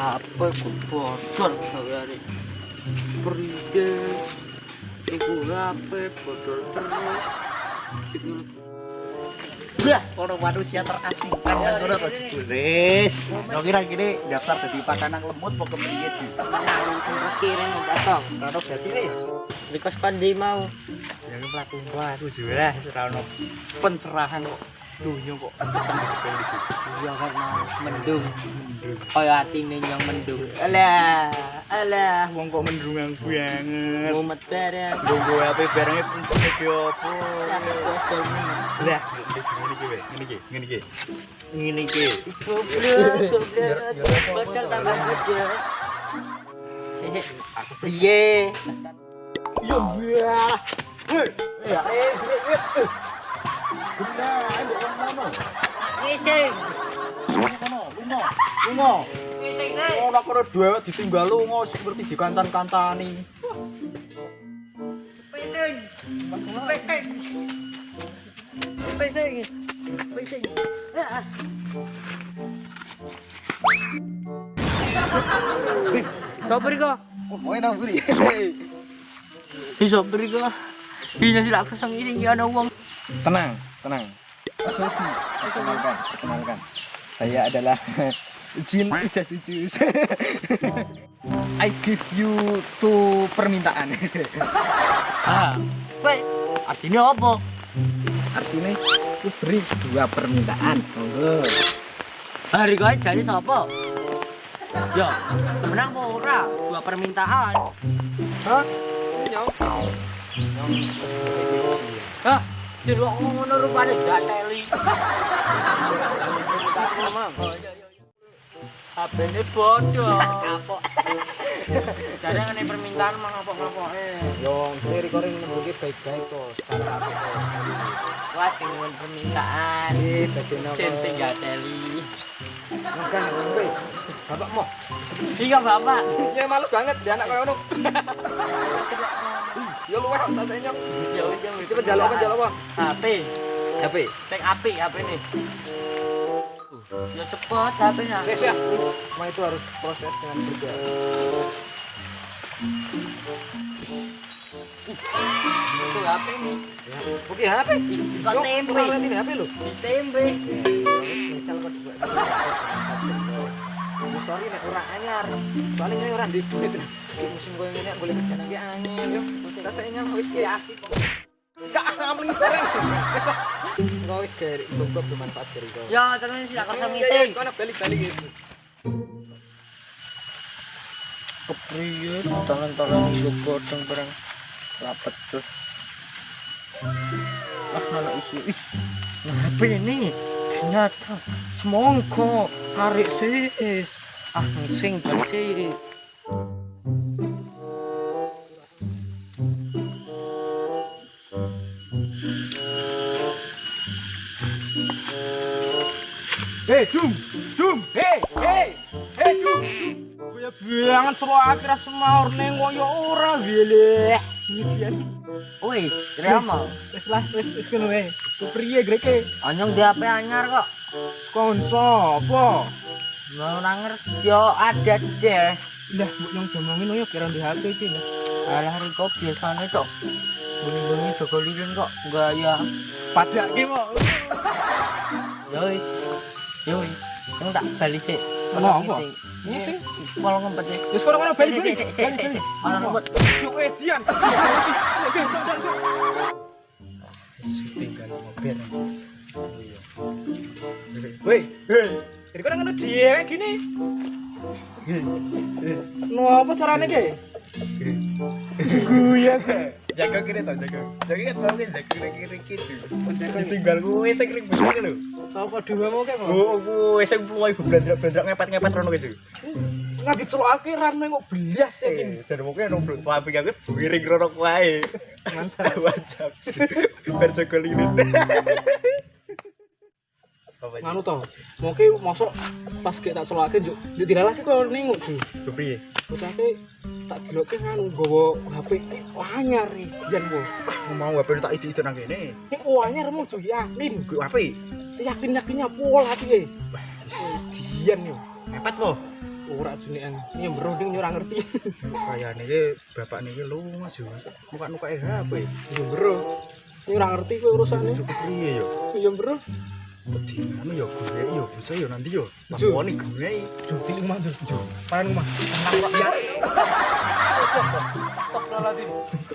Apa kok bocor gaweane. Prides. Iku HP bocor terus. Ya, ono manusia terasingkan kan ngono to jebulis. Yo kira gini daftar dadi pakanan lemut apa kepiye sih? Kirim datang. Ono batine ya. Request pandi mau. Ya pelaku lah ora ono pencerahan kok. Dunyo kok Iya kan mau mendung. Kaya atine yang mendung. Alah, wong kok mendungan banget. Mumet bareng. Nggo HP barenge fungsinya ki opo? Lah, ngene iki. Goblok. Bocor tambah gede. Aku piye? Yo biar. Ya, Benar, ayo ngono. Ngising. Lunga. Ngising sih. Ora karo dhewek ditinggal lunga seperti dikantan-kantani. Pising. Pising. Soper ko. Mau nang buri. Soper ko. Bisa sila aku sang ising ana wong. Tenang. Perkenalkan. Saya adalah Jin Ijas Ijus. I give you 2 permintaan. Weh, artinya apa? Artinya aku beri 2 permintaan. Monggo. Hari kau jadi siapa? Yo, temenan apa ora? 2 permintaan. Hah? Hah? Jadi ngono rupane gak teli. HP ini bodoh. Kapok. Jadi ngene permintaan mah ngapok-ngapoke. Yo, recording nembuke baik-baik kok. Sekarang aku. Wah, dengan permintaan. Badene Cen sing gak teli. Makan kowe. Bapak mau. Iya, Bapak. Ya malu banget dia anak koyo ngono. Ya luweh kok santai nyok. Ya wis, Cepet jalan apa? HP. HP. Sing apik HP ini. Ya cepet HP-nya. Ya. Semua itu harus proses dengan bergerak. Itu HP ini. Ya. Oke, HP. Kok tempe? Ini HP lo. Di tempe. Misal kok juga. Sorry nek ora anyar. Soalnya ini ora ndek duit. Musim koyo ngene boleh kerja nang angin yo. Rasanya wis asik kok. Enggak ngampling bareng. Wis lah. Enggak wis gere goblok bermanfaat dari kau. Ya, terus silakan sang ngising. Kono balik-balik gitu. Kepriye tangan-tangan yo godhong barang lapecus. Anak isu. Ih. Apa ini? Ternyata semongko tarik sis. Ngising balik sih. Dum, Dum. Kaya bilangan selo akhir semaur ning koyo ora wile. Nyijian. Wis, rama. Wis ngono wae. Kepriye greke? Anyong di HP anyar kok. Konso apa? Ora ngerti yo ada deh. Lah mbok nyong domongin yo kira di HP iki lah. Alah Riko biasane tok. Bunyi-bunyi jaga lilin kok gaya Padake kok. Yoi. Yang tak balik sih. Kenapa? Ngising. Kalau ngempet ya. Wis kono balik. Kalau ngempet. Yo edian. Tinggal mobil. Woi, jadi kau ngono dhewe gini. Apa carane ki? Guya ke. Jaga kene to, jaga. Jaga kan mau jaga kiri gitu. Tinggal kowe sing ring begini lho. Sapa duwamu ke, Mas? Oh, kowe sing mulai blendrak-blendrak ngepet-ngepet rono ki. Nggak dicelokake rame kok belas ya gini. Dan mungkin nomor papi aku wiring rono wae. Mantap. Wajab. Berjaga lilin. Nganu to, mungkin masuk pas kita tak celokake njuk dilelake kok ninguk ju. Kepriye? Bocahke tak delokke nganu nggawa HP anyar iki jan ku. Mau HP tak idi-idi nang kene. Nek anyar mau ju yakin. Ku HP. Seyakin-yakinnya pola iki. Wah, dian yo. Mepet po. Ora jenengan. Ini bro ding ora ngerti. Kayane iki bapak niki lunga jo. Muka-muka HP. Iya bro. Ini ora ngerti kowe urusane. Cukup piye yo? Iya bro. Bedinane yo gue yo bisa yo nanti yo. Pas Jo. woni gue. Juti rumah jo. Paran rumah. Tenang kok ya. Astagfirullahaladzim.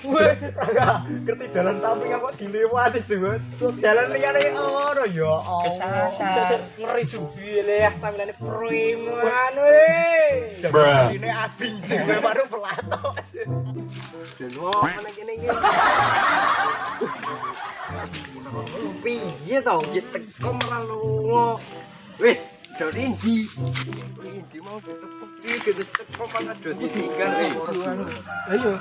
Wes ora ngerti dalan samping kok dilewati jo. Dalan liyane ono yo. Kesasar. Ngeri juga ya tampilannya preman weh. Ini abing sih gue baru pelato. Dan mana gini gini. Piye tau piye teko marang lunga. Weh, dari ndi? Ndi mau ditepuk iki terus teko malah do ditinggal Ayo.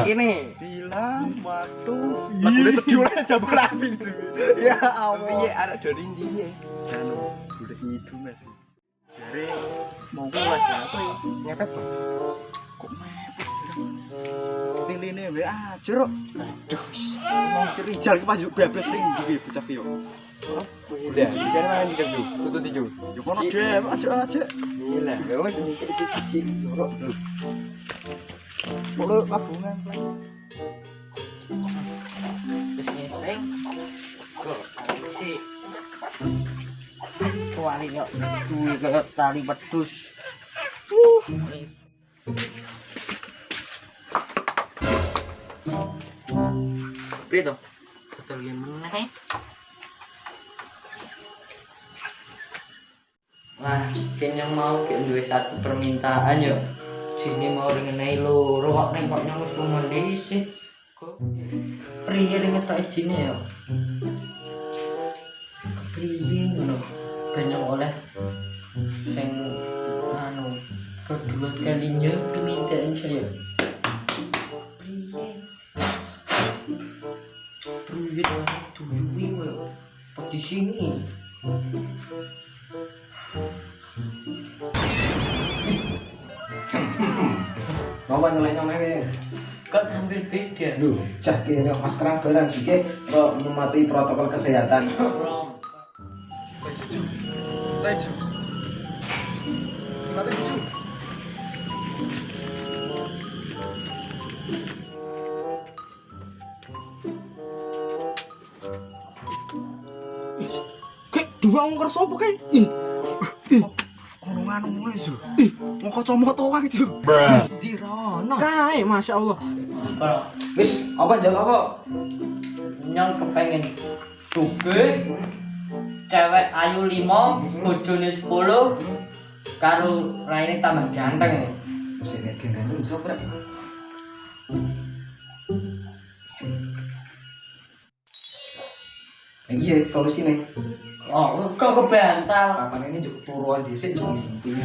Ini Bilang waktu udah sedih lah jambul abing sih. Ya Allah. piye arek dari ndi piye? Anu, udah itu Mas. Jadi mau kuat ya apa ya? Ngepet kok. Kok mepet? Liline wae aja rok. Aduh. Mau cerijal iki panjuk bebes ning ndi bocah ki yo. Udah, bicara mana nih kerja? Tutut hijau. Yo kono dhewe aja. Gila, memang Indonesia itu cici. Lorok lu. Polo kabungan. Terus ngeseng. Kok si kuali kok duwe kaya tali wedhus. Priye to? Betul yen meneh. Wah, kayaknya mau duwe satu permintaan yo. Sini mau ngenai loro kok ning kok nyang wis dhisik. Kok priye ning ketok ijine yo? Priye ngono? Ben oleh sing anu kedua kalinya permintaan saya. Priye? Priye tuyui wae. Di sini. Mau nyolek-nyolek. Kan hampir beda. Duh, cah kene masker barang iki kok mematuhi protokol kesehatan. Taiju. Mati bisu. Kek dua ngker sopo kae? Ono nganu mulai su. Mau kacamata wae itu. Di rono. Kae masyaallah. Apa? Wis, apa jal apa? Nyong kepengen sugih. Cewek ayu 5, bojone 10, karo raine tambah ganteng. Sing ganteng sopo rek? Iki solusine. Oh, kok kebantal. Kapan ini cukup turuan dhisik cuma mimpi.